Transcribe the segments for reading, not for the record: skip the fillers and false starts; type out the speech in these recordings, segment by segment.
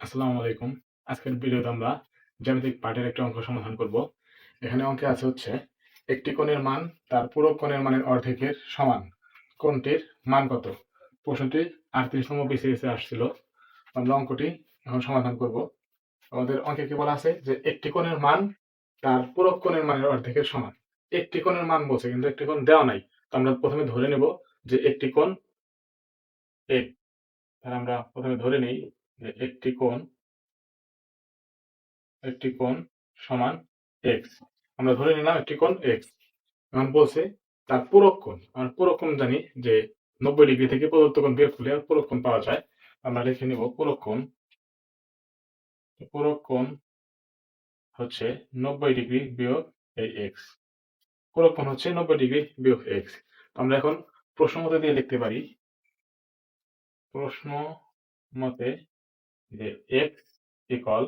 আসসালামু আলাইকুম। আজকের ভিডিওতে আমরা জ্যামিতিক পার্টের একটি অঙ্ক সমাধান করব। এখানে অঙ্কে আছে হচ্ছে একটি কোণের মান তার পুরো কোণের মানের অর্ধেকের সমান। কোণটির মান কত? প্রশ্নটি ৩৮তম BCS এ আসছিল। আমরা অঙ্কটি এখন সমাধান করব। আমাদের অঙ্কে কি বলা আছে যে একটি কোণের মান তার পুরো কোণের মানের অর্ধেকের সমান। একটি কোণের মান বলছে কিন্তু একটি কোণ দেওয়া নাই। তো আমরা প্রথমে ধরে নেব যে একটি কোণ এক। তাহলে আমরা প্রথমে ধরে নেই যে একটি কোণ সমান এক্স। আমরা ধরে নিলাম একটি কোণ এক্স। এখন বলছে তার পূরক কোণ। আমরা পূরক কোণ জানি যে 90 ডিগ্রি থেকে প্রদত্ত কোণ বিয়োগ করলে পূরক কোণ পাওয়া যায়। আমরা লিখে নিব পূরক কোণ। পূরক কোণ হচ্ছে 90 ডিগ্রি বিয়োগ এই এক্স। পূরক কোণ হচ্ছে 90 ডিগ্রি বিয়োগ এক্স। আমরা এখন প্রশ্ন মতে দিয়ে লিখতে পারি প্রশ্ন মতে যে এক্স ইকুয়াল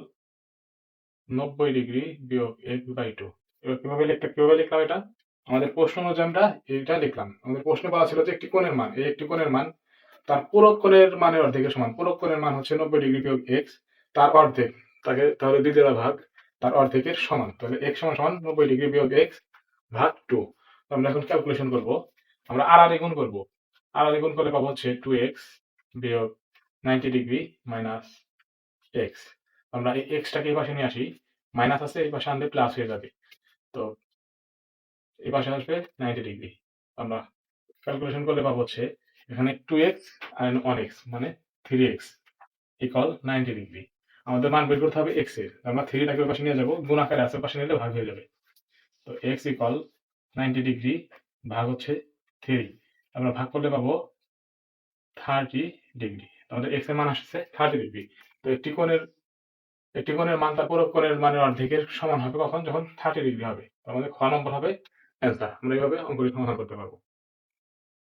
90 ডিগ্রি বিয়োগ x/2। এবার কিভাবে লিখলাম এটা? আমাদের প্রশ্ন অনুযায়ী আমরা এটা লিখলাম। আমাদের প্রশ্নে বলা ছিল যে একটি কোণের মান, এই একটি কোণের মান তার পূরক কোণের মানের অর্ধেকের সমান। পূরক কোণের মান হচ্ছে 90 ডিগ্রি বিয়োগ x, তার অর্ধেক। তাকে তাহলে 2 ভাগ তার অর্ধেকের সমান। তাহলে x সমান সমান 90 ডিগ্রি বিয়োগ x ভাগ 2। তো আমরা এখন ক্যালকুলেশন করব। আমরা আর গুণ করব। আর গুণ করলে পাবো হচ্ছে 2x বিয়োগ 90 ডিগ্রি মাইনাস x। আমরা এই x টাকে এই পাশে নিয়ে আসি। মাইনাস আছে, এই পাশে আনলে প্লাস হয়ে যাবে। তো এই পাশে আসবে 90 ডিগ্রি। আমরা ক্যালকুলেশন করলে পাবো হচ্ছে এখানে 2x আর 1x মানে 3x ইকুয়াল 90 ডিগ্রি। আমাদের মান বের করতে হবে x এর। আমরা 3 টাকে ওই পাশে নিয়ে যাবো, গুণ আকারে আছে, পাশে নিলে ভাগ হয়ে যাবে। তো x ইকুয়াল 90 ডিগ্রি ভাগ হচ্ছে 3। আমরা ভাগ করলে পাবো 30 ডিগ্রি। আমাদের x এর মান আসছে 30 ডিগ্রি। তো একটি কোণের মান তার পুরো কোণের মানের অর্ধেকের সমান হবে কখন? যখন 30 ডিগ্রি হবে। তো আমাদের খ নম্বর হবে অ্যান্সার। আমরা এইভাবে অঙ্কটি সমাধান করতে পারবো।